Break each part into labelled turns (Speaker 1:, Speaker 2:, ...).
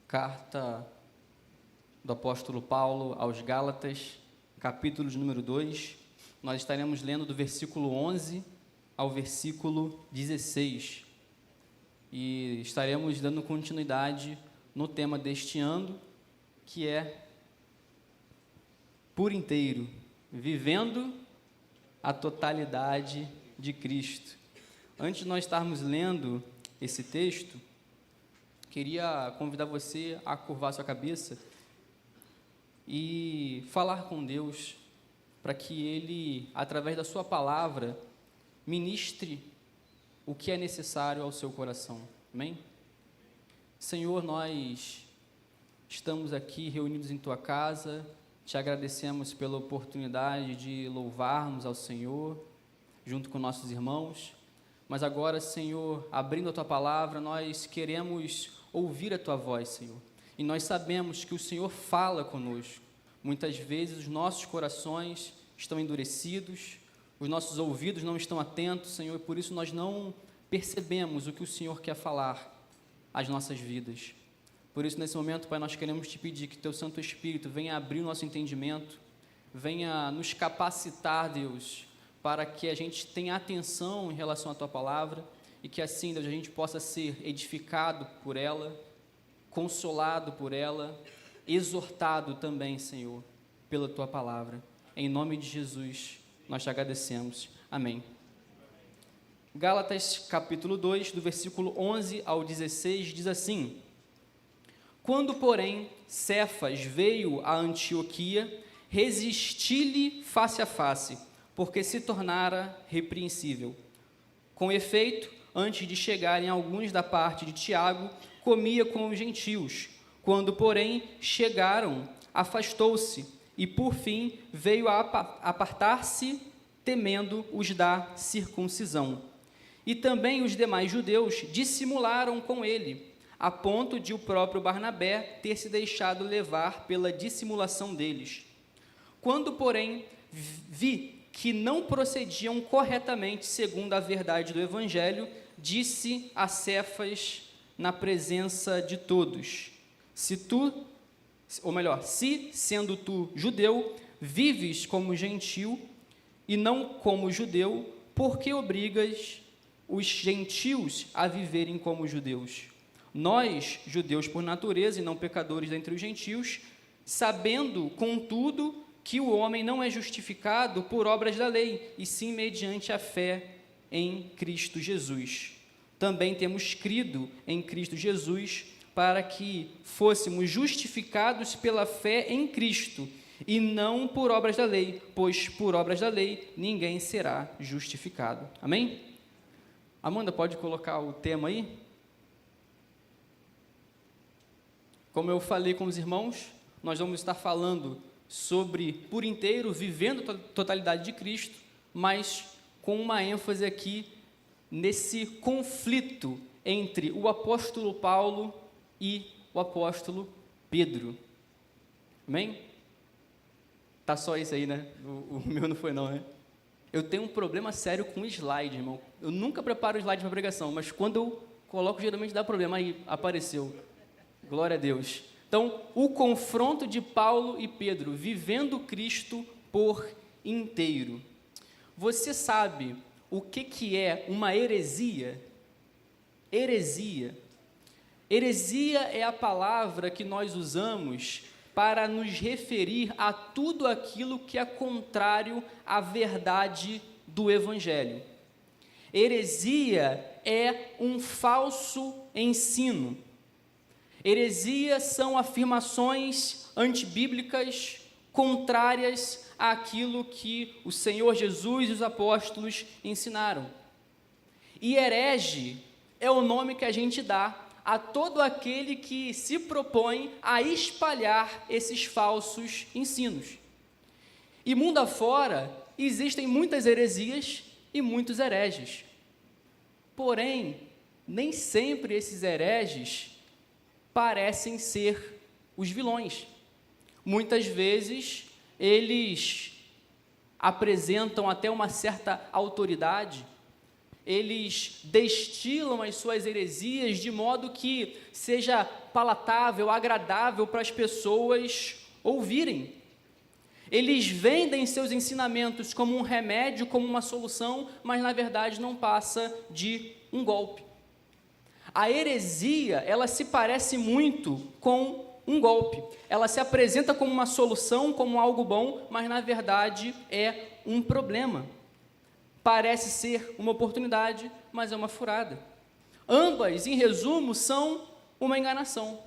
Speaker 1: Carta do apóstolo Paulo aos Gálatas, capítulo de número 2. Nós estaremos lendo do versículo 11 ao versículo 16. E estaremos dando continuidade no tema deste ano, que é por inteiro, vivendo a totalidade de Cristo. Antes de nós estarmos lendo esse texto, queria convidar você a curvar sua cabeça e falar com Deus para que Ele, através da sua palavra, ministre o que é necessário ao seu coração. Amém? Senhor, nós estamos aqui reunidos em Tua casa, te agradecemos pela oportunidade de louvarmos ao Senhor, junto com nossos irmãos, mas agora, Senhor, abrindo a Tua palavra, nós queremos ouvir a Tua voz, Senhor, e nós sabemos que o Senhor fala conosco. Muitas vezes os nossos corações estão endurecidos, os nossos ouvidos não estão atentos, Senhor, e por isso nós não percebemos o que o Senhor quer falar às nossas vidas. Por isso, nesse momento, Pai, nós queremos te pedir que Teu Santo Espírito venha abrir o nosso entendimento, venha nos capacitar, Deus, para que a gente tenha atenção em relação à Tua palavra e que assim, Deus, a gente possa ser edificado por ela, consolado por ela, exortado também, Senhor, pela Tua palavra. Em nome de Jesus, nós te agradecemos. Amém. Gálatas, capítulo 2, do versículo 11 ao 16, diz assim: Quando, porém, Cefas veio a Antioquia, resisti-lhe face a face, porque se tornara repreensível. Com efeito, antes de chegarem alguns da parte de Tiago, comia com os gentios. Quando, porém, chegaram, afastou-se, e por fim veio a apartar-se, temendo os da circuncisão. E também os demais judeus dissimularam com ele, a ponto de o próprio Barnabé ter se deixado levar pela dissimulação deles. Quando, porém, vi que não procediam corretamente segundo a verdade do Evangelho, disse a Cefas na presença de todos: se, sendo tu judeu, vives como gentil e não como judeu, por que obrigas os gentios a viverem como judeus? Nós, judeus por natureza e não pecadores dentre os gentios, sabendo, contudo, que o homem não é justificado por obras da lei, e sim mediante a fé em Cristo Jesus. Também temos crido em Cristo Jesus para que fôssemos justificados pela fé em Cristo, e não por obras da lei, pois por obras da lei ninguém será justificado. Amém? Amanda, pode colocar o tema aí? Como eu falei com os irmãos, nós vamos estar falando sobre, por inteiro, vivendo a totalidade de Cristo, mas com uma ênfase aqui nesse conflito entre o apóstolo Paulo e o apóstolo Pedro. Amém? Tá só isso aí, né? O meu não foi não, né? Eu tenho um problema sério com slide, irmão. Eu nunca preparo slide para pregação, mas quando eu coloco, geralmente dá problema. Aí apareceu. Glória a Deus. Então, o confronto de Paulo e Pedro, vivendo Cristo por inteiro. Você sabe o que é uma heresia? Heresia. Heresia é a palavra que nós usamos para nos referir a tudo aquilo que é contrário à verdade do Evangelho. Heresia é um falso ensino. Heresia são afirmações antibíblicas contrárias àquilo que o Senhor Jesus e os apóstolos ensinaram. E herege é o nome que a gente dá a todo aquele que se propõe a espalhar esses falsos ensinos. E mundo afora, existem muitas heresias e muitos hereges. Porém, nem sempre esses hereges parecem ser os vilões. Muitas vezes, eles apresentam até uma certa autoridade, eles destilam as suas heresias de modo que seja palatável, agradável para as pessoas ouvirem. Eles vendem seus ensinamentos como um remédio, como uma solução, mas na verdade não passa de um golpe. A heresia, ela se parece muito com um golpe. Ela se apresenta como uma solução, como algo bom, mas na verdade é um problema. Parece ser uma oportunidade, mas é uma furada. Ambas, em resumo, são uma enganação.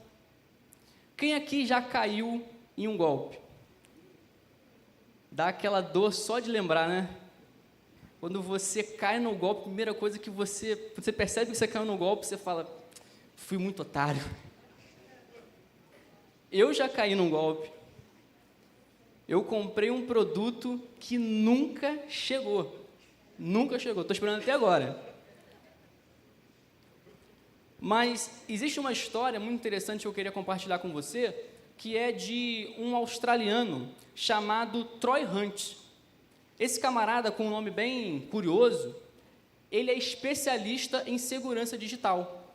Speaker 1: Quem aqui já caiu em um golpe? Dá aquela dor só de lembrar, né? Quando você cai no golpe, a primeira coisa que você percebe que você caiu no golpe, você fala, fui muito otário. Eu já caí num golpe. Eu comprei um produto que nunca chegou. Nunca chegou, estou esperando até agora. Mas existe uma história muito interessante que eu queria compartilhar com você, que é de um australiano chamado Troy Hunt. Esse camarada, com um nome bem curioso, ele é especialista em segurança digital.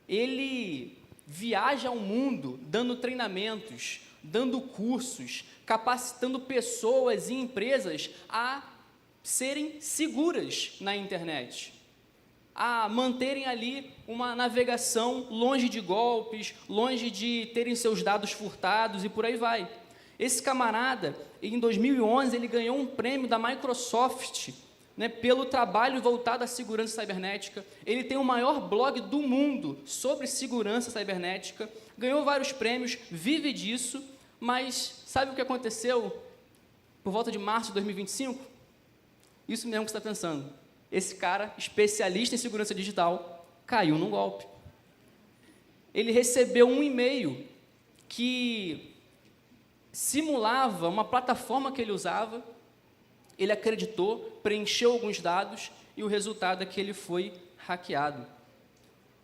Speaker 1: Ele viaja ao mundo dando treinamentos, dando cursos, capacitando pessoas e empresas a serem seguras na internet, a manterem ali uma navegação longe de golpes, longe de terem seus dados furtados e por aí vai. Esse camarada, em 2011, ele ganhou um prêmio da Microsoft, né, pelo trabalho voltado à segurança cibernética. Ele tem o maior blog do mundo sobre segurança cibernética, ganhou vários prêmios, vive disso, mas sabe o que aconteceu por volta de março de 2025? Isso mesmo que você está pensando. Esse cara, especialista em segurança digital, caiu num golpe. Ele recebeu um e-mail que simulava uma plataforma que ele usava, ele acreditou, preencheu alguns dados e o resultado é que ele foi hackeado.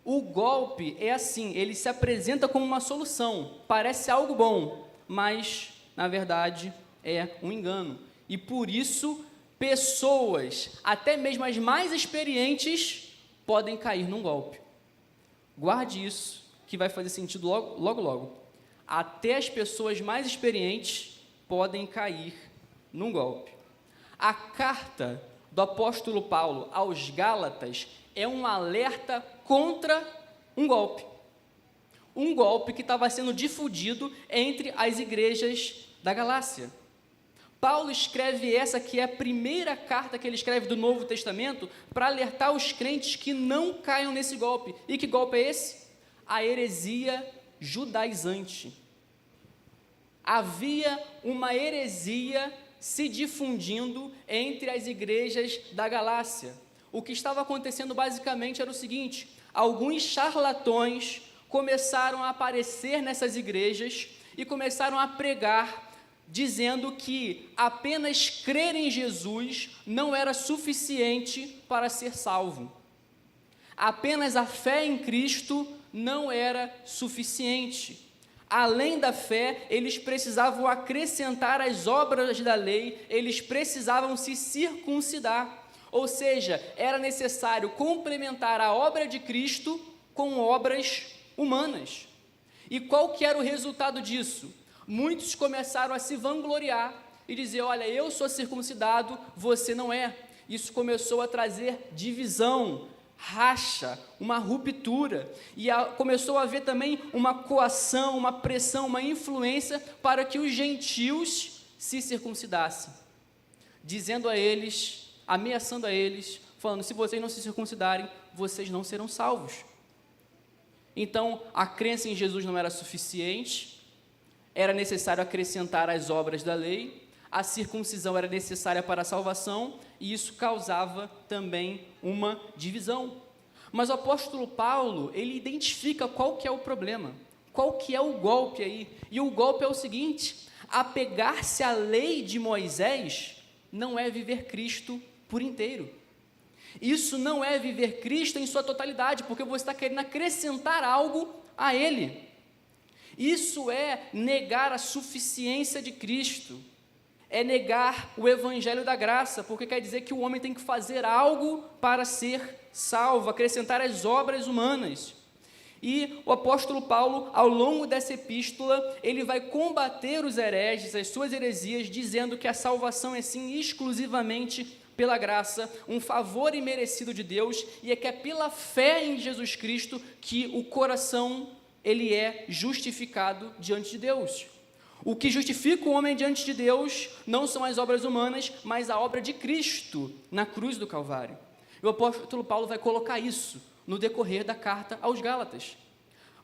Speaker 1: O golpe é assim, ele se apresenta como uma solução, parece algo bom, mas, na verdade, é um engano. E por isso, pessoas, até mesmo as mais experientes, podem cair num golpe. Guarde isso, que vai fazer sentido logo. Até as pessoas mais experientes podem cair num golpe. A carta do apóstolo Paulo aos Gálatas é um alerta contra um golpe. Um golpe que estava sendo difundido entre as igrejas da Galácia. Paulo escreve essa que é a primeira carta que ele escreve do Novo Testamento para alertar os crentes que não caiam nesse golpe. E que golpe é esse? A heresia judaizante. Havia uma heresia se difundindo entre as igrejas da Galácia. O que estava acontecendo basicamente era o seguinte: alguns charlatões começaram a aparecer nessas igrejas e começaram a pregar, dizendo que apenas crer em Jesus não era suficiente para ser salvo. Apenas a fé em Cristo não era suficiente. Além da fé, eles precisavam acrescentar as obras da lei, eles precisavam se circuncidar. Ou seja, era necessário complementar a obra de Cristo com obras humanas. E qual que era o resultado disso? Muitos começaram a se vangloriar e dizer, olha, eu sou circuncidado, você não é. Isso começou a trazer divisão, racha, uma ruptura, e começou a haver também uma coação, uma pressão, uma influência para que os gentios se circuncidassem, dizendo a eles, ameaçando a eles, falando, se vocês não se circuncidarem, vocês não serão salvos. Então, a crença em Jesus não era suficiente, era necessário acrescentar as obras da lei, a circuncisão era necessária para a salvação, e isso causava também uma divisão. Mas o apóstolo Paulo, ele identifica qual que é o problema, qual que é o golpe aí, e o golpe é o seguinte: apegar-se à lei de Moisés não é viver Cristo por inteiro. Isso não é viver Cristo em sua totalidade, porque você está querendo acrescentar algo a Ele. Isso é negar a suficiência de Cristo. é negar o evangelho da graça, porque quer dizer que o homem tem que fazer algo para ser salvo, acrescentar as obras humanas. E o apóstolo Paulo, ao longo dessa epístola, ele vai combater os hereges, as suas heresias, dizendo que a salvação é sim exclusivamente pela graça, um favor imerecido de Deus, e é que é pela fé em Jesus Cristo que o coração ele é justificado diante de Deus. O que justifica o homem diante de Deus não são as obras humanas, mas a obra de Cristo na cruz do Calvário. E o apóstolo Paulo vai colocar isso no decorrer da carta aos Gálatas.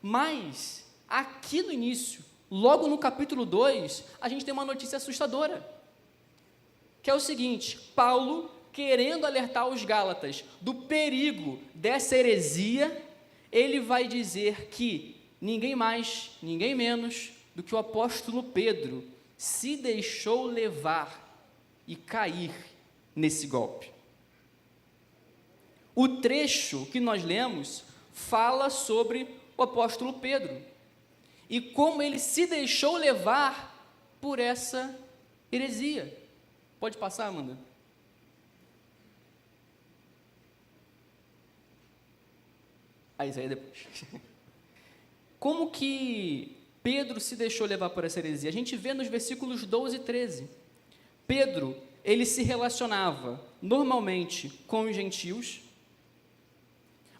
Speaker 1: Mas, aqui no início, logo no capítulo 2, a gente tem uma notícia assustadora, que é o seguinte: Paulo, querendo alertar os Gálatas do perigo dessa heresia, ele vai dizer que ninguém mais, ninguém menos do que o apóstolo Pedro se deixou levar e cair nesse golpe. O trecho que nós lemos fala sobre o apóstolo Pedro e como ele se deixou levar por essa heresia. Pode passar, Amanda? Isso aí depois. Como que Pedro se deixou levar por essa heresia? A gente vê nos versículos 12 e 13. Pedro, ele se relacionava normalmente com os gentios,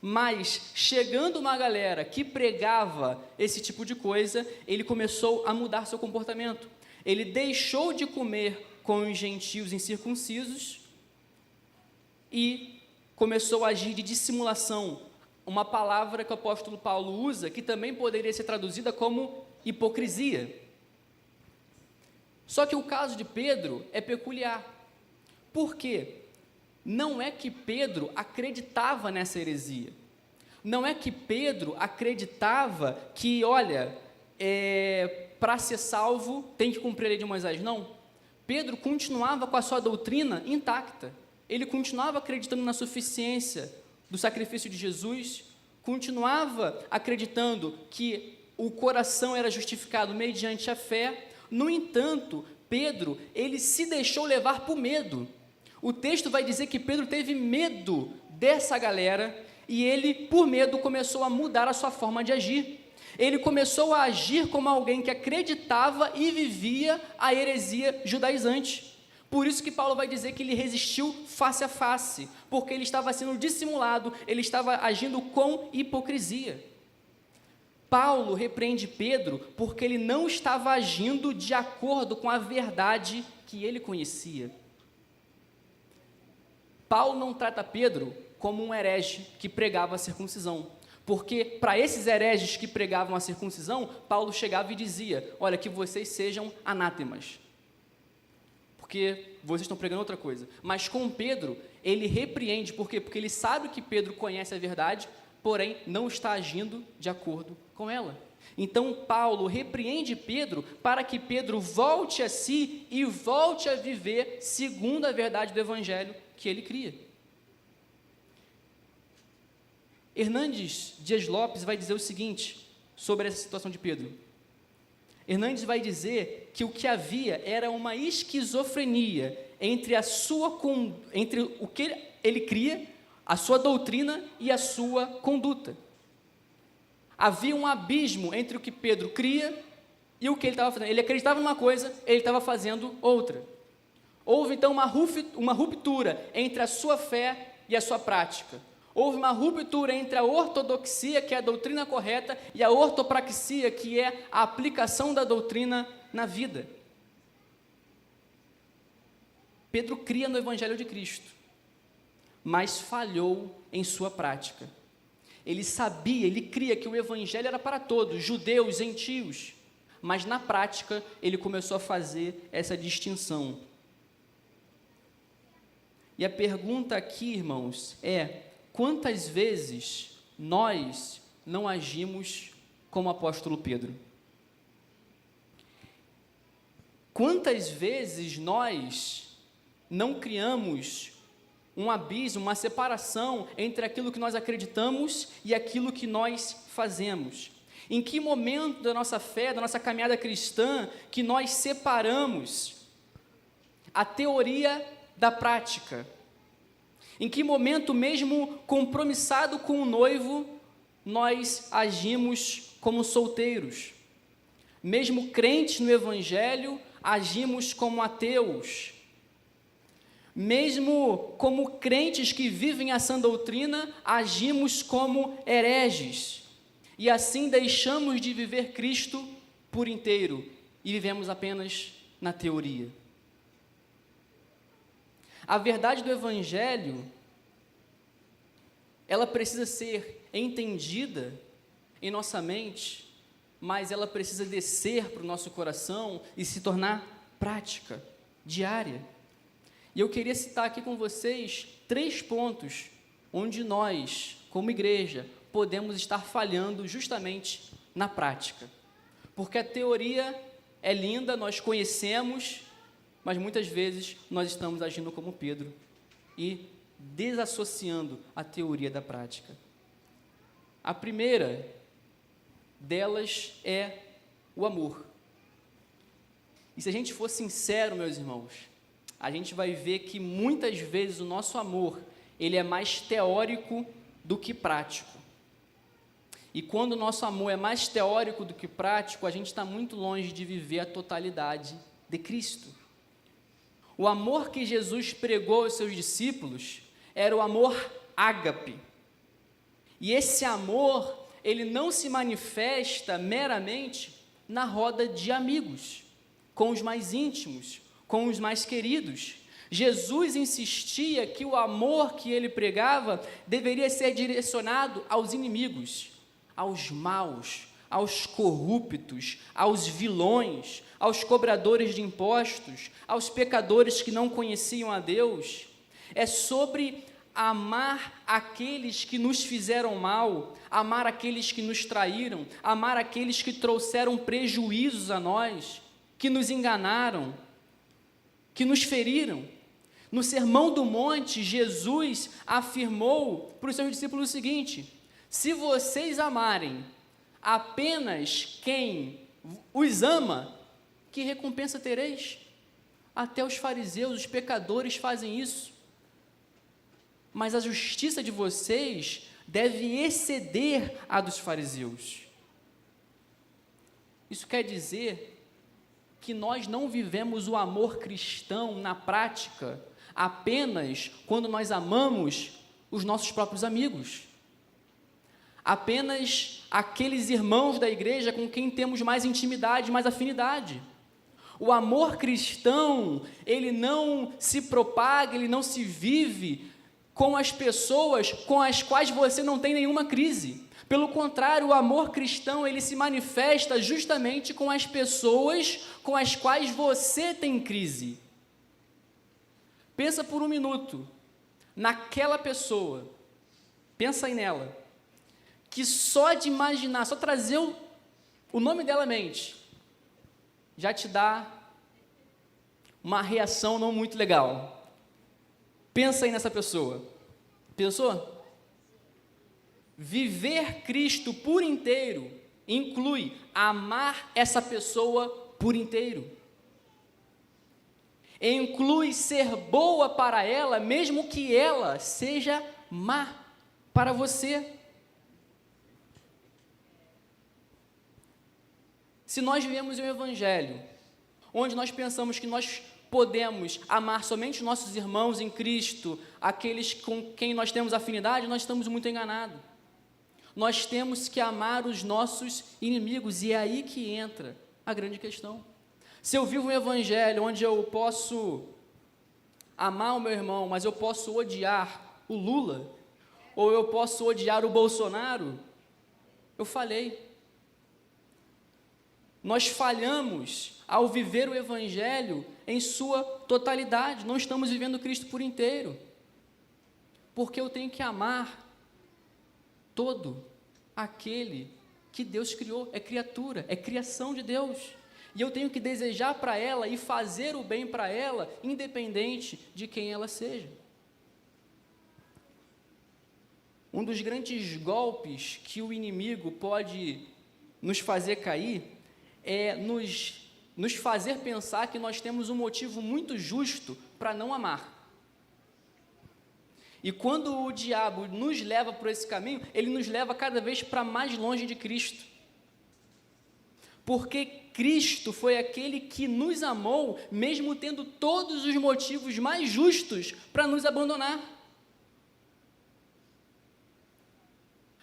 Speaker 1: mas chegando uma galera que pregava esse tipo de coisa, ele começou a mudar seu comportamento. Ele deixou de comer com os gentios incircuncisos e começou a agir de dissimulação, uma palavra que o apóstolo Paulo usa, que também poderia ser traduzida como hipocrisia. Só que o caso de Pedro é peculiar. Por quê? Não é que Pedro acreditava nessa heresia. Não é que Pedro acreditava que, olha, para ser salvo tem que cumprir a lei de Moisés. Não. Pedro continuava com a sua doutrina intacta. Ele continuava acreditando na suficiência do sacrifício de Jesus, continuava acreditando que o coração era justificado mediante a fé. No entanto, Pedro, ele se deixou levar por medo. O texto vai dizer que Pedro teve medo dessa galera e ele, por medo, começou a mudar a sua forma de agir. Ele começou a agir como alguém que acreditava e vivia a heresia judaizante. Por isso que Paulo vai dizer que ele resistiu face a face, porque ele estava sendo dissimulado, ele estava agindo com hipocrisia. Paulo repreende Pedro porque ele não estava agindo de acordo com a verdade que ele conhecia. Paulo não trata Pedro como um herege que pregava a circuncisão, porque para esses hereges que pregavam a circuncisão, Paulo chegava e dizia: olha, que vocês sejam anátemas, porque vocês estão pregando outra coisa. Mas com Pedro, ele repreende, por quê? Porque ele sabe que Pedro conhece a verdade, porém não está agindo de acordo com ela. Então Paulo repreende Pedro para que Pedro volte a si e volte a viver segundo a verdade do evangelho que ele cria. Hernandes Dias Lopes vai dizer o seguinte sobre essa situação de Pedro. Hernandes vai dizer que o que havia era uma esquizofrenia entre o que ele cria, a sua doutrina e a sua conduta. Havia um abismo entre o que Pedro cria e o que ele estava fazendo. Ele acreditava numa coisa, ele estava fazendo outra. Houve então uma ruptura entre a sua fé e a sua prática. Houve uma ruptura entre a ortodoxia, que é a doutrina correta, e a ortopraxia, que é a aplicação da doutrina na vida. Pedro cria no Evangelho de Cristo, mas falhou em sua prática. Ele sabia, ele cria que o Evangelho era para todos, judeus, gentios, mas na prática ele começou a fazer essa distinção. E a pergunta aqui, irmãos, é: quantas vezes nós não agimos como o apóstolo Pedro? Quantas vezes nós não criamos um abismo, uma separação entre aquilo que nós acreditamos e aquilo que nós fazemos? Em que momento da nossa fé, da nossa caminhada cristã, que nós separamos a teoria da prática. Em que momento, mesmo compromissado com o noivo, nós agimos como solteiros? Mesmo crentes no Evangelho, agimos como ateus. Mesmo como crentes que vivem a sã doutrina, agimos como hereges. E assim deixamos de viver Cristo por inteiro e vivemos apenas na teoria. A verdade do Evangelho, ela precisa ser entendida em nossa mente, mas ela precisa descer para o nosso coração e se tornar prática, diária. E eu queria citar aqui com vocês 3 pontos onde nós, como igreja, podemos estar falhando justamente na prática. Porque a teoria é linda, nós conhecemos, mas muitas vezes nós estamos agindo como Pedro e desassociando a teoria da prática. A primeira delas é o amor. E se a gente for sincero, meus irmãos, a gente vai ver que muitas vezes o nosso amor, ele é mais teórico do que prático. E quando o nosso amor é mais teórico do que prático, a gente está muito longe de viver a totalidade de Cristo. O amor que Jesus pregou aos seus discípulos era o amor ágape. E esse amor, ele não se manifesta meramente na roda de amigos, com os mais íntimos, com os mais queridos. Jesus insistia que o amor que ele pregava deveria ser direcionado aos inimigos, aos maus, aos corruptos, aos vilões, aos cobradores de impostos, aos pecadores que não conheciam a Deus. É sobre amar aqueles que nos fizeram mal, amar aqueles que nos traíram, amar aqueles que trouxeram prejuízos a nós, que nos enganaram, que nos feriram. No Sermão do Monte, Jesus afirmou para os seus discípulos o seguinte: se vocês amarem apenas quem os ama, que recompensa tereis? Até os fariseus, os pecadores fazem isso. Mas a justiça de vocês deve exceder a dos fariseus. Isso quer dizer que nós não vivemos o amor cristão na prática apenas quando nós amamos os nossos próprios amigos, apenas aqueles irmãos da igreja com quem temos mais intimidade, mais afinidade. O amor cristão, ele não se propaga, ele não se vive com as pessoas com as quais você não tem nenhuma crise. Pelo contrário, o amor cristão, ele se manifesta justamente com as pessoas com as quais você tem crise. Pensa por um minuto naquela pessoa, pensa aí nela, que só de imaginar, só trazer o nome dela à mente, já te dá uma reação não muito legal. Pensa aí nessa pessoa. Pensou? Viver Cristo por inteiro inclui amar essa pessoa por inteiro. Inclui ser boa para ela, mesmo que ela seja má para você. Se nós vivemos um evangelho onde nós pensamos que nós podemos amar somente os nossos irmãos em Cristo, aqueles com quem nós temos afinidade, nós estamos muito enganados. Nós temos que amar os nossos inimigos, e é aí que entra a grande questão. Se eu vivo um evangelho onde eu posso amar o meu irmão, mas eu posso odiar o Lula, ou eu posso odiar o Bolsonaro, eu falhei. Nós falhamos ao viver o evangelho em sua totalidade, não estamos vivendo Cristo por inteiro, porque eu tenho que amar todo aquele que Deus criou, é criatura, é criação de Deus, e eu tenho que desejar para ela e fazer o bem para ela, independente de quem ela seja. Um dos grandes golpes que o inimigo pode nos fazer cair é nos nos fazer pensar que nós temos um motivo muito justo para não amar. E quando o diabo nos leva por esse caminho, ele nos leva cada vez para mais longe de Cristo. Porque Cristo foi aquele que nos amou, mesmo tendo todos os motivos mais justos para nos abandonar.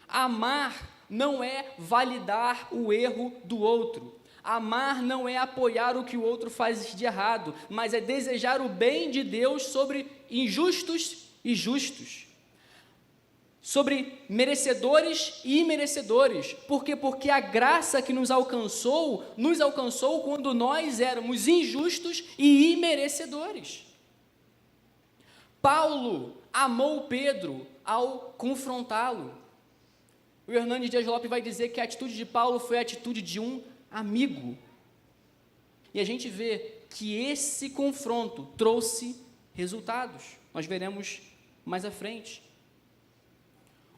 Speaker 1: Amar não é validar o erro do outro. Amar não é apoiar o que o outro faz de errado, mas é desejar o bem de Deus sobre injustos e justos, sobre merecedores e imerecedores. Por quê? Porque a graça que nos alcançou quando nós éramos injustos e imerecedores. Paulo amou Pedro ao confrontá-lo. O Hernandes Dias Lopes vai dizer que a atitude de Paulo foi a atitude de um amigo. E a gente vê que esse confronto trouxe resultados. Nós veremos mais à frente.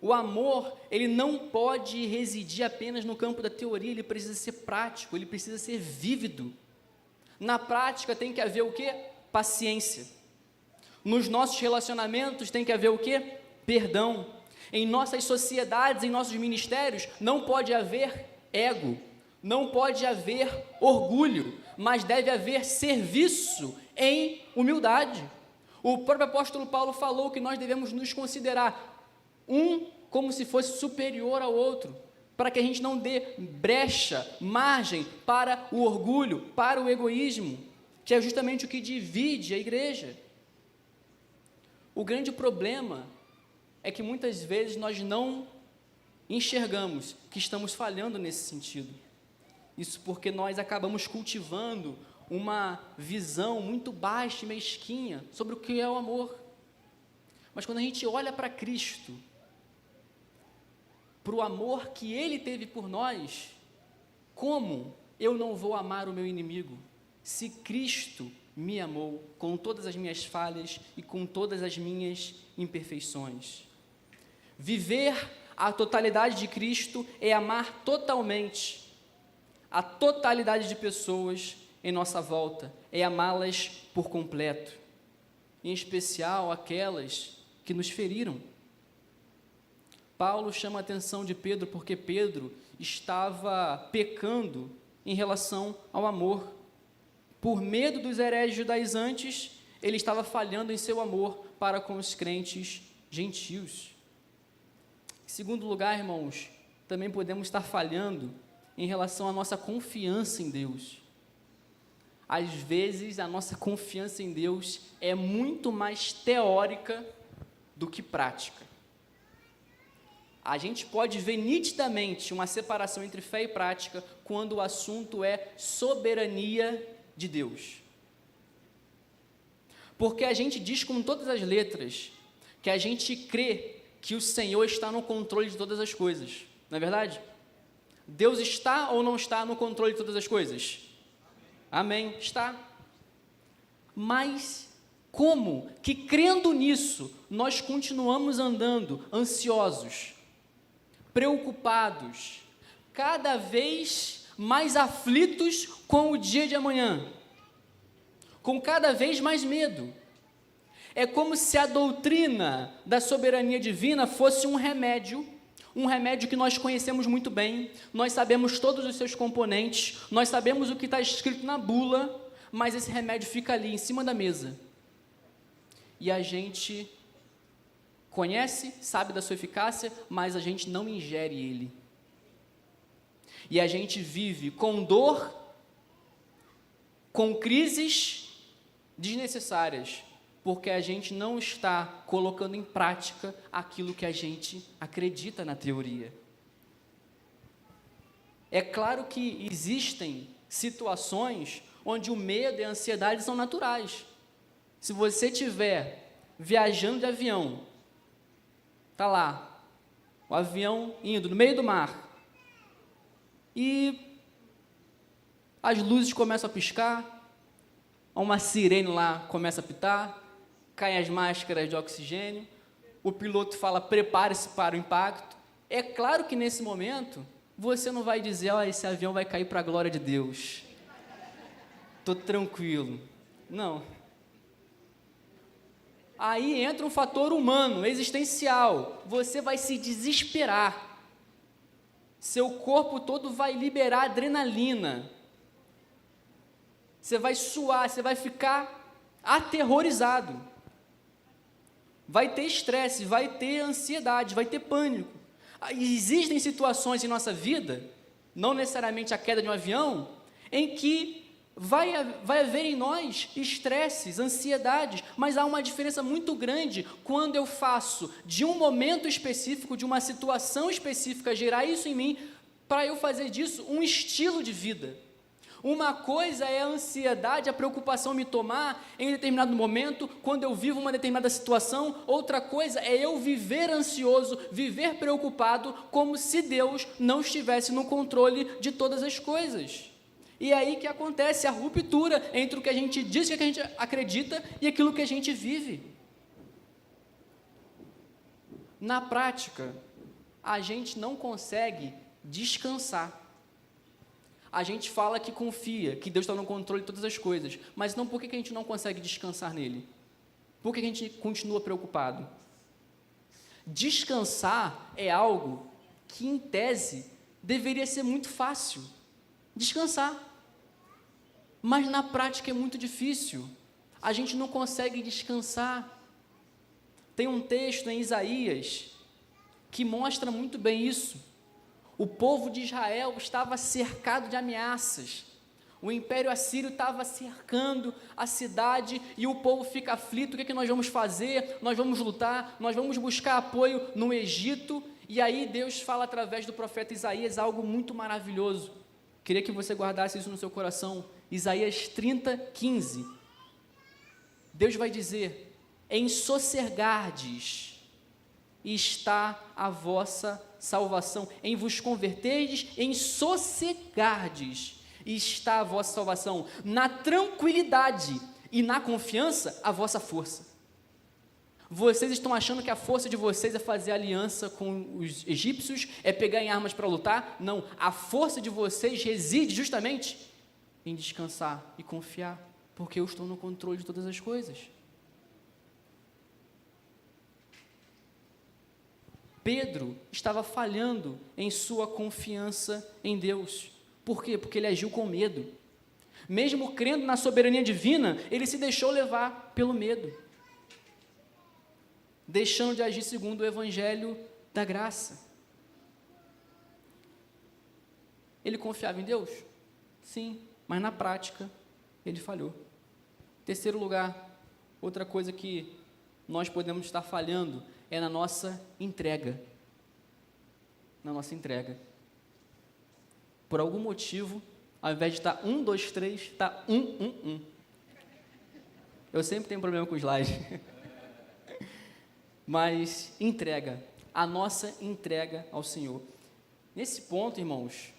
Speaker 1: O amor, ele não pode residir apenas no campo da teoria, ele precisa ser prático, ele precisa ser vívido. Na prática tem que haver o quê? Paciência. Nos nossos relacionamentos tem que haver o quê? Perdão. Em nossas sociedades, em nossos ministérios, não pode haver ego, não pode haver orgulho, mas deve haver serviço em humildade. O próprio apóstolo Paulo falou que nós devemos nos considerar um como se fosse superior ao outro, para que a gente não dê brecha, margem para o orgulho, para o egoísmo, que é justamente o que divide a igreja. O grande problema é que muitas vezes nós não enxergamos que estamos falhando nesse sentido. Isso porque nós acabamos cultivando uma visão muito baixa e mesquinha sobre o que é o amor. Mas quando a gente olha para Cristo, para o amor que Ele teve por nós, como eu não vou amar o meu inimigo, se Cristo me amou com todas as minhas falhas e com todas as minhas imperfeições? Viver a totalidade de Cristo é amar totalmente a totalidade de pessoas em nossa volta, é amá-las por completo, em especial aquelas que nos feriram. Paulo chama a atenção de Pedro porque Pedro estava pecando em relação ao amor. Por medo dos hereges judaizantes, ele estava falhando em seu amor para com os crentes gentios. Em segundo lugar, irmãos, também podemos estar falhando em relação à nossa confiança em Deus. Às vezes, a nossa confiança em Deus é muito mais teórica do que prática. A gente pode ver nitidamente uma separação entre fé e prática quando o assunto é soberania de Deus. Porque a gente diz com todas as letras que a gente crê que o Senhor está no controle de todas as coisas, não é verdade? Deus está ou não está no controle de todas as coisas? Amém, está. Mas como que, crendo nisso, nós continuamos andando ansiosos, preocupados, cada vez mais aflitos com o dia de amanhã, com cada vez mais medo? É como se a doutrina da soberania divina fosse um remédio que nós conhecemos muito bem, nós sabemos todos os seus componentes, nós sabemos o que está escrito na bula, mas esse remédio fica ali em cima da mesa. E a gente conhece, sabe da sua eficácia, mas a gente não ingere ele. E a gente vive com dor, com crises desnecessárias, porque a gente não está colocando em prática aquilo que a gente acredita na teoria. É claro que existem situações onde o medo e a ansiedade são naturais. Se você estiver viajando de avião, está lá, o avião indo no meio do mar, e as luzes começam a piscar, uma sirene lá começa a apitar, caem as máscaras de oxigênio, o piloto fala, prepare-se para o impacto. É claro que nesse momento, você não vai dizer, esse avião vai cair para a glória de Deus. tô tranquilo. Não. Aí entra um fator humano, existencial. Você vai se desesperar. Seu corpo todo vai liberar adrenalina. Você vai suar, você vai ficar aterrorizado. Vai ter estresse, vai ter ansiedade, vai ter pânico. Existem situações em nossa vida, não necessariamente a queda de um avião, em que vai haver em nós estresses, ansiedades, mas há uma diferença muito grande quando eu faço de um momento específico, de uma situação específica, gerar isso em mim, para eu fazer disso um estilo de vida. Uma coisa é a ansiedade, a preocupação me tomar em determinado momento, quando eu vivo uma determinada situação. Outra coisa é eu viver ansioso, viver preocupado, como se Deus não estivesse no controle de todas as coisas. E é aí que acontece a ruptura entre o que a gente diz que a gente acredita e aquilo que a gente vive. Na prática, a gente não consegue descansar. A gente fala que confia, que Deus está no controle de todas as coisas, mas não, por que a gente não consegue descansar nele? Por que a gente continua preocupado? Descansar é algo que, em tese, deveria ser muito fácil. Descansar. Mas na prática é muito difícil. A gente não consegue descansar. Tem um texto em Isaías que mostra muito bem isso. O povo de Israel estava cercado de ameaças. O Império Assírio estava cercando a cidade e o povo fica aflito. O que é que nós vamos fazer? Nós vamos lutar, nós vamos buscar apoio no Egito. E aí Deus fala através do profeta Isaías algo muito maravilhoso. Queria que você guardasse isso no seu coração. Isaías 30, 15. Deus vai dizer: em sossegardes está a vossa salvação, em vos converterdes, em sossegardes está a vossa salvação, na tranquilidade e na confiança a vossa força. Vocês estão achando que a força de vocês é fazer aliança com os egípcios, é pegar em armas para lutar? Não, a força de vocês reside justamente em descansar e confiar, porque eu estou no controle de todas as coisas. Pedro estava falhando em sua confiança em Deus. Por quê? Porque ele agiu com medo. Mesmo crendo na soberania divina, ele se deixou levar pelo medo, deixando de agir segundo o evangelho da graça. Ele confiava em Deus? Sim, mas na prática ele falhou. Terceiro lugar, outra coisa que nós podemos estar falhando é na nossa entrega. Na nossa entrega. Por algum motivo, ao invés de estar 1, 2, 3, está 1, 1, 1. Eu sempre tenho problema com slide. Mas entrega, a nossa entrega ao Senhor. Nesse ponto, irmãos,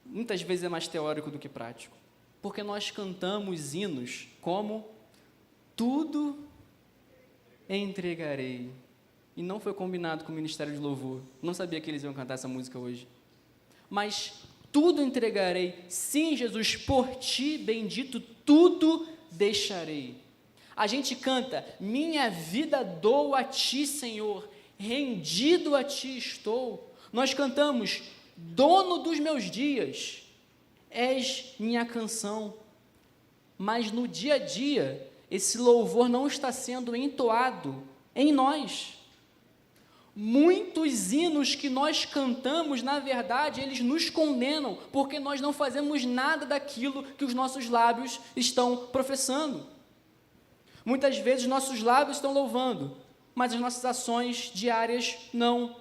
Speaker 1: muitas vezes é mais teórico do que prático, porque nós cantamos hinos como tudo entregarei, e não foi combinado com o Ministério de Louvor, não sabia que eles iam cantar essa música hoje, mas tudo entregarei, sim, Jesus, por ti bendito, tudo deixarei. A gente canta, minha vida dou a ti, Senhor, rendido a ti estou. Nós cantamos, dono dos meus dias, és minha canção. Mas no dia a dia, esse louvor não está sendo entoado em nós. Muitos hinos que nós cantamos, na verdade, eles nos condenam, porque nós não fazemos nada daquilo que os nossos lábios estão professando. Muitas vezes nossos lábios estão louvando, mas as nossas ações diárias não,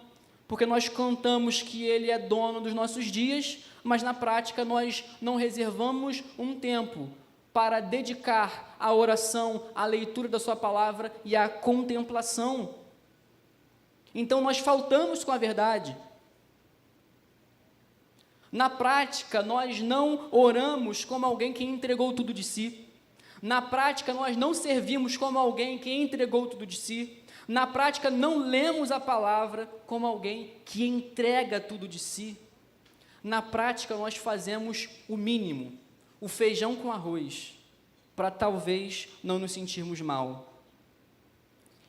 Speaker 1: porque nós cantamos que Ele é dono dos nossos dias, mas na prática nós não reservamos um tempo para dedicar à oração, à leitura da sua palavra e à contemplação. Então nós faltamos com a verdade. Na prática, nós não oramos como alguém que entregou tudo de si. Na prática, nós não servimos como alguém que entregou tudo de si. Na prática, não lemos a palavra como alguém que entrega tudo de si. Na prática, nós fazemos o mínimo, o feijão com arroz, para talvez não nos sentirmos mal.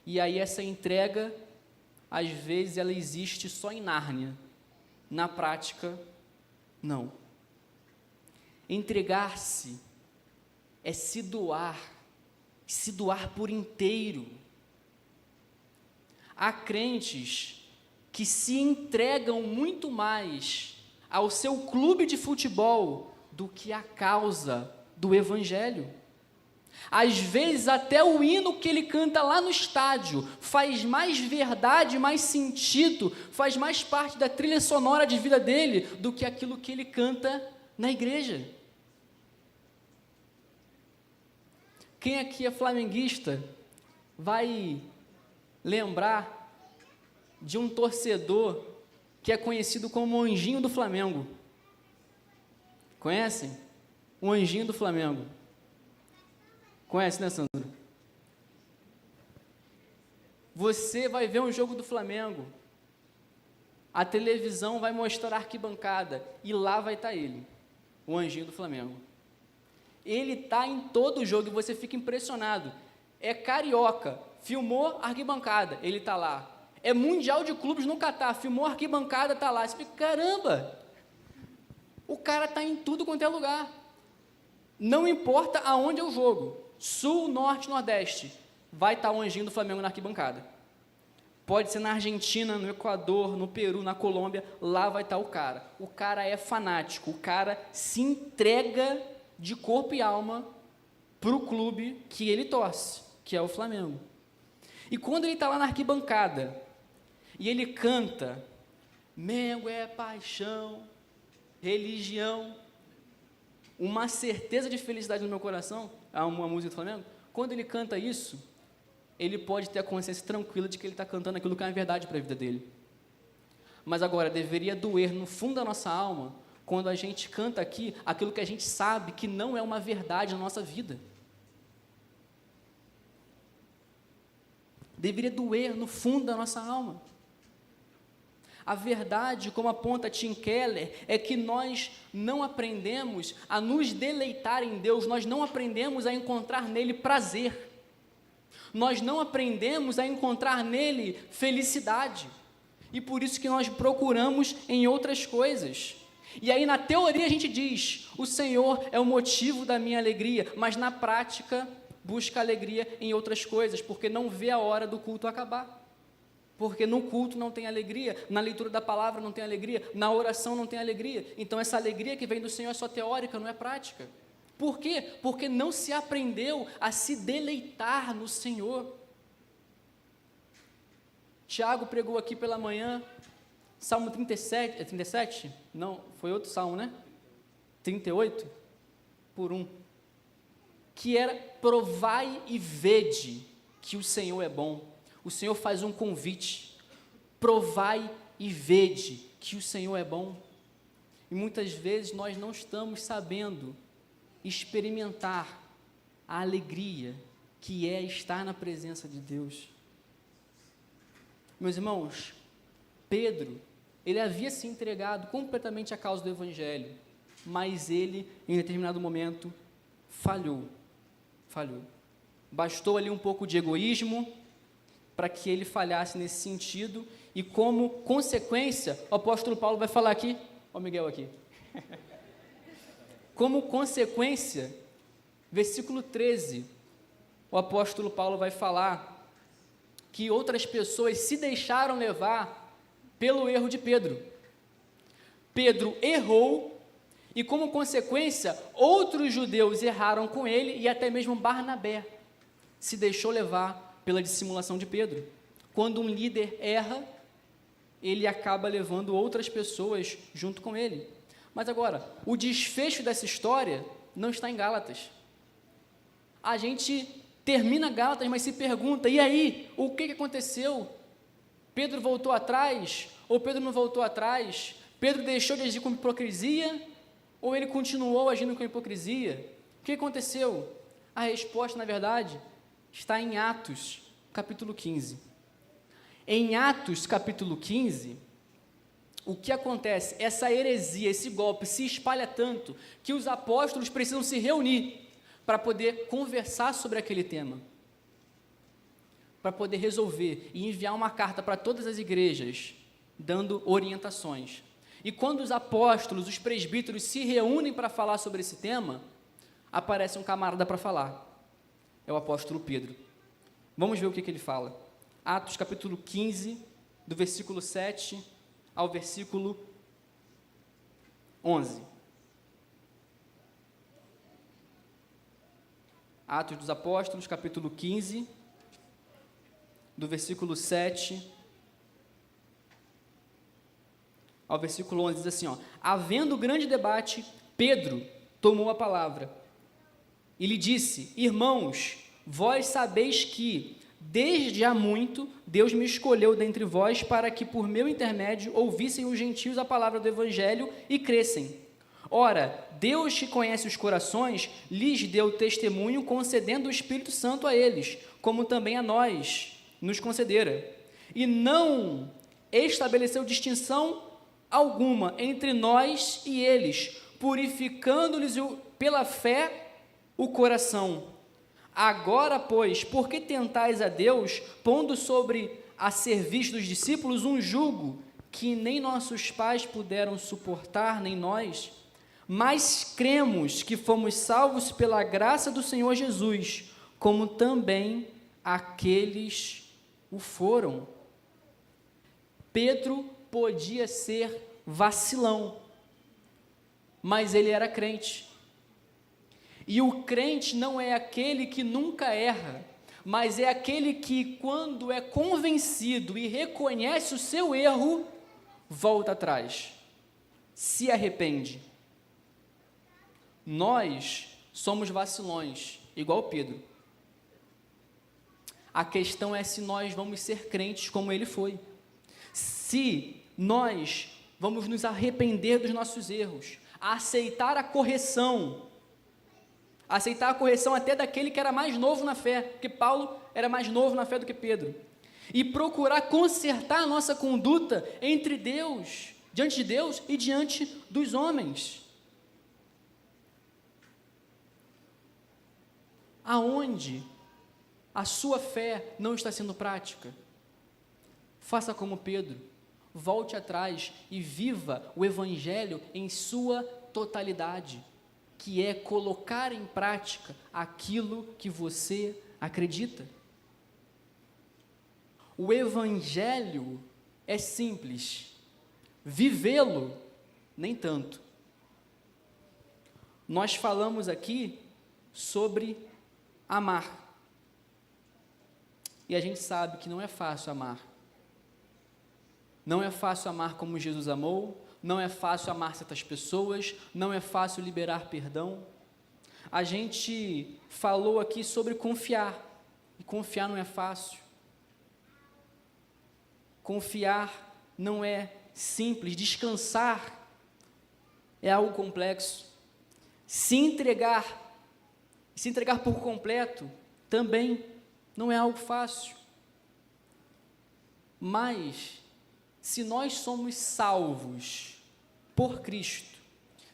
Speaker 1: E aí essa entrega, às vezes, ela existe só em Nárnia. Na prática, não. Entregar-se é se doar por inteiro. Há crentes que se entregam muito mais ao seu clube de futebol do que à causa do Evangelho. Às vezes até o hino que ele canta lá no estádio faz mais verdade, mais sentido, faz mais parte da trilha sonora de vida dele do que aquilo que ele canta na igreja. Quem aqui é flamenguista vai lembrar de um torcedor que é conhecido como o Anjinho do Flamengo. Conhecem? O Anjinho do Flamengo. Conhece, né, Sandro? Você vai ver um jogo do Flamengo, a televisão vai mostrar a arquibancada, e lá vai estar ele, o Anjinho do Flamengo. Ele está em todo o jogo e você fica impressionado. É carioca, filmou a arquibancada, ele está lá. É mundial de clubes no Catar, filmou a arquibancada, está lá. Você fica, caramba, o cara está em tudo quanto é lugar. Não importa aonde é o jogo, sul, norte, nordeste, vai estar o Anjinho do Flamengo na arquibancada. Pode ser na Argentina, no Equador, no Peru, na Colômbia, lá vai estar o cara. O cara é fanático, o cara se entrega de corpo e alma para o clube que ele torce, que é o Flamengo. E quando ele está lá na arquibancada, e ele canta, Mengo é paixão, religião, uma certeza de felicidade no meu coração, uma música do Flamengo, quando ele canta isso, ele pode ter a consciência tranquila de que ele está cantando aquilo que é a verdade para a vida dele. Mas agora, deveria doer no fundo da nossa alma, quando a gente canta aqui, aquilo que a gente sabe que não é uma verdade na nossa vida. Deveria doer no fundo da nossa alma. A verdade, como aponta Tim Keller, é que nós não aprendemos a nos deleitar em Deus, nós não aprendemos a encontrar nele prazer, nós não aprendemos a encontrar nele felicidade, e por isso que nós procuramos em outras coisas. E aí na teoria a gente diz, o Senhor é o motivo da minha alegria, mas na prática busca alegria em outras coisas, porque não vê a hora do culto acabar. Porque no culto não tem alegria, na leitura da palavra não tem alegria, na oração não tem alegria. Então essa alegria que vem do Senhor é só teórica, não é prática. Por quê? Porque não se aprendeu a se deleitar no Senhor. Tiago pregou aqui pela manhã, Salmo 37, é 37? Não, foi outro salmo, né? 38, por 1. Que era, provai e vede que o Senhor é bom. O Senhor faz um convite, provai e vede que o Senhor é bom. E muitas vezes nós não estamos sabendo experimentar a alegria que é estar na presença de Deus. Meus irmãos, Pedro, ele havia se entregado completamente à causa do Evangelho, mas ele, em determinado momento, falhou. Bastou ali um pouco de egoísmo para que ele falhasse nesse sentido, e como consequência, o apóstolo Paulo vai falar aqui, ó Miguel aqui, como consequência, versículo 13, o apóstolo Paulo vai falar que outras pessoas se deixaram levar pelo erro de Pedro. Pedro errou, e como consequência, outros judeus erraram com ele, e até mesmo Barnabé se deixou levar pela dissimulação de Pedro. Quando um líder erra, ele acaba levando outras pessoas junto com ele. Mas agora, o desfecho dessa história não está em Gálatas. A gente termina Gálatas, mas se pergunta, e aí, o que aconteceu? Pedro voltou atrás? Ou Pedro não voltou atrás? Pedro deixou de agir com hipocrisia? Ou ele continuou agindo com hipocrisia? O que aconteceu? A resposta, na verdade, está em Atos, capítulo 15. Em Atos, capítulo 15, o que acontece? Essa heresia, esse golpe se espalha tanto que os apóstolos precisam se reunir para poder conversar sobre aquele tema, para poder resolver e enviar uma carta para todas as igrejas, dando orientações. E quando os apóstolos, os presbíteros se reúnem para falar sobre esse tema, aparece um camarada para falar, é o apóstolo Pedro. Vamos ver o que ele fala. Atos capítulo 15, do versículo 7 ao versículo 11. Atos dos Apóstolos, capítulo 15, do versículo 7 ao versículo 11, diz assim, havendo grande debate, Pedro tomou a palavra e lhe disse, irmãos, vós sabeis que, desde há muito, Deus me escolheu dentre vós para que, por meu intermédio, ouvissem os gentios a palavra do Evangelho e crescem. Ora, Deus que conhece os corações, lhes deu testemunho, concedendo o Espírito Santo a eles, como também a nós nos concedera. E não estabeleceu distinção alguma entre nós e eles, purificando-lhes pela fé o coração. Agora, pois, por que tentais a Deus, pondo sobre a serviço dos discípulos um jugo que nem nossos pais puderam suportar, nem nós? Mas cremos que fomos salvos pela graça do Senhor Jesus, como também aqueles o foram. Pedro podia ser vacilão, mas ele era crente. E o crente não é aquele que nunca erra, mas é aquele que, quando é convencido e reconhece o seu erro, volta atrás, se arrepende. Nós somos vacilões, igual Pedro. A questão é se nós vamos ser crentes como ele foi. Se nós vamos nos arrepender dos nossos erros, aceitar a correção até daquele que era mais novo na fé, porque Paulo era mais novo na fé do que Pedro, e procurar consertar a nossa conduta entre Deus, diante de Deus e diante dos homens. Aonde a sua fé não está sendo prática, faça como Pedro, volte atrás e viva o Evangelho em sua totalidade, que é colocar em prática aquilo que você acredita. O Evangelho é simples, vivê-lo, nem tanto. Nós falamos aqui sobre amar, e a gente sabe que não é fácil amar. Não é fácil amar como Jesus amou, não é fácil amar certas pessoas, não é fácil liberar perdão. A gente falou aqui sobre confiar, e confiar não é fácil. Confiar não é simples, descansar é algo complexo. Se entregar por completo também não é algo fácil. Mas, se nós somos salvos por Cristo,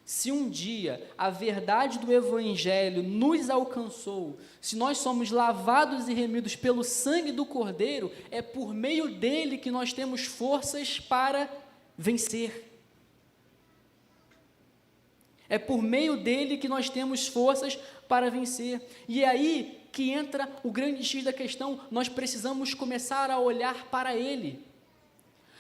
Speaker 1: se um dia a verdade do Evangelho nos alcançou, se nós somos lavados e remidos pelo sangue do Cordeiro, é por meio dele que nós temos forças para vencer. É por meio dele que nós temos forças para vencer. E é aí que entra o grande X da questão, nós precisamos começar a olhar para ele.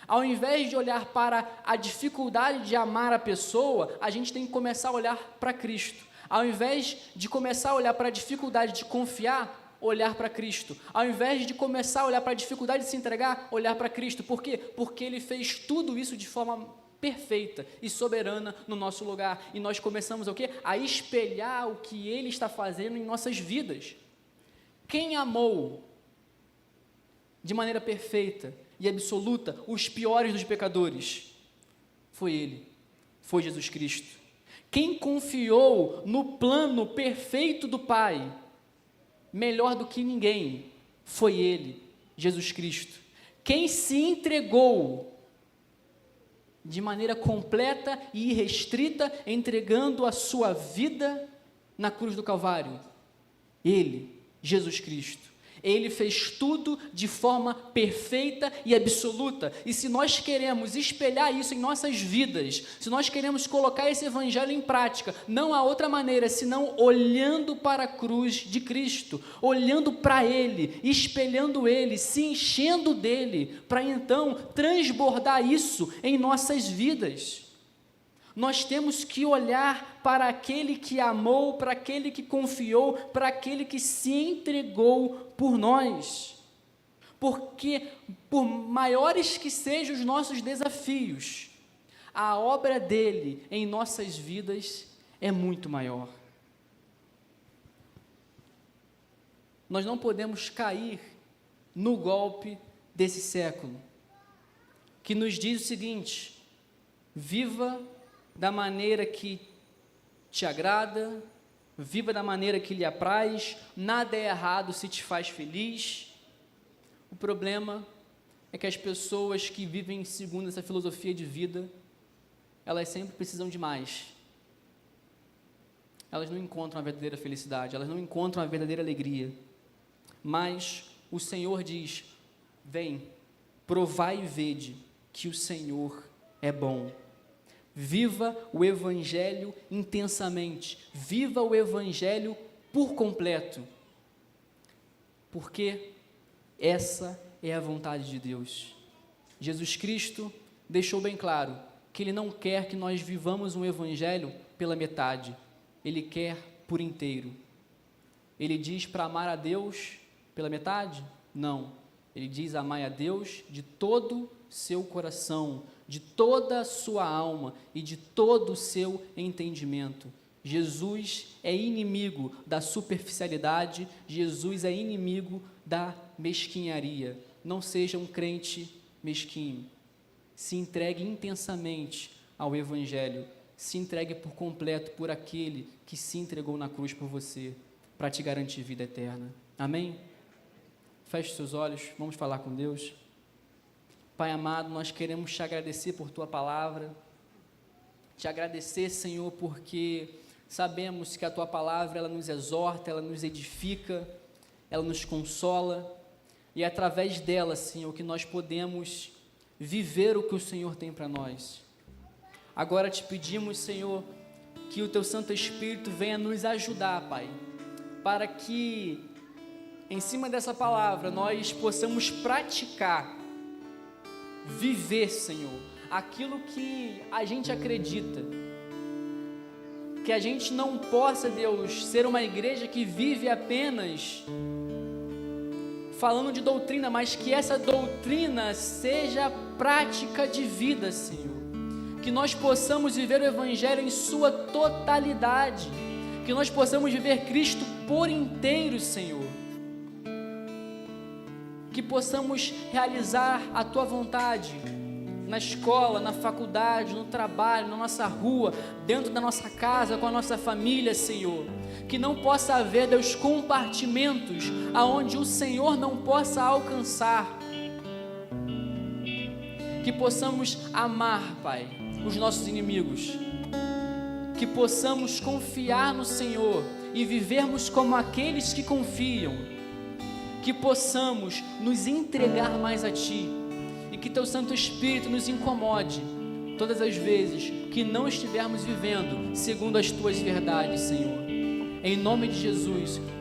Speaker 1: Ao invés de olhar para a dificuldade de amar a pessoa, a gente tem que começar a olhar para Cristo. Ao invés de começar a olhar para a dificuldade de confiar, olhar para Cristo. Ao invés de começar a olhar para a dificuldade de se entregar, olhar para Cristo. Por quê? Porque Ele fez tudo isso de forma perfeita e soberana no nosso lugar. E nós começamos a espelhar o que Ele está fazendo em nossas vidas. Quem amou de maneira perfeita e absoluta os piores dos pecadores? Foi Ele, foi Jesus Cristo. Quem confiou no plano perfeito do Pai, melhor do que ninguém, foi Ele, Jesus Cristo. Quem se entregou de maneira completa e irrestrita, entregando a sua vida na cruz do Calvário. Ele, Jesus Cristo, ele fez tudo de forma perfeita e absoluta, e se nós queremos espelhar isso em nossas vidas, se nós queremos colocar esse evangelho em prática, não há outra maneira senão olhando para a cruz de Cristo, olhando para ele, espelhando ele, se enchendo dele, para então transbordar isso em nossas vidas. Nós temos que olhar para aquele que amou, para aquele que confiou, para aquele que se entregou por nós. Porque, por maiores que sejam os nossos desafios, a obra dele em nossas vidas é muito maior. Nós não podemos cair no golpe desse século, que nos diz o seguinte: viva da maneira que te agrada, viva da maneira que lhe apraz, nada é errado se te faz feliz. O problema é que as pessoas que vivem segundo essa filosofia de vida, elas sempre precisam de mais. Elas não encontram a verdadeira felicidade, elas não encontram a verdadeira alegria. Mas o Senhor diz: vem, provai e vede que o Senhor é bom. Viva o Evangelho intensamente, viva o Evangelho por completo, porque essa é a vontade de Deus. Jesus Cristo deixou bem claro que Ele não quer que nós vivamos um Evangelho pela metade, Ele quer por inteiro. Ele diz para amar a Deus pela metade? Não, Ele diz amar a Deus de todo seu coração, de toda a sua alma e de todo o seu entendimento. Jesus é inimigo da superficialidade, Jesus é inimigo da mesquinharia. Não seja um crente mesquinho. Se entregue intensamente ao Evangelho, se entregue por completo por aquele que se entregou na cruz por você, para te garantir vida eterna. Amém? Feche seus olhos, vamos falar com Deus. Pai amado, nós queremos te agradecer por tua palavra, te agradecer, Senhor, porque sabemos que a tua palavra, ela nos exorta, ela nos edifica, ela nos consola, e é através dela, Senhor, que nós podemos viver o que o Senhor tem para nós. Agora te pedimos, Senhor, que o teu Santo Espírito venha nos ajudar, Pai, para que, em cima dessa palavra, nós possamos praticar, viver, Senhor, aquilo que a gente acredita, que a gente não possa, Deus, ser uma igreja que vive apenas falando de doutrina, mas que essa doutrina seja prática de vida, Senhor, que nós possamos viver o Evangelho em sua totalidade, que nós possamos viver Cristo por inteiro, Senhor, que possamos realizar a tua vontade na escola, na faculdade, no trabalho, na nossa rua, dentro da nossa casa, com a nossa família, Senhor. Que não possa haver, Deus, compartimentos aonde o Senhor não possa alcançar. Que possamos amar, Pai, os nossos inimigos. Que possamos confiar no Senhor e vivermos como aqueles que confiam. Que possamos nos entregar mais a Ti e que Teu Santo Espírito nos incomode todas as vezes que não estivermos vivendo segundo as Tuas verdades, Senhor. Em nome de Jesus,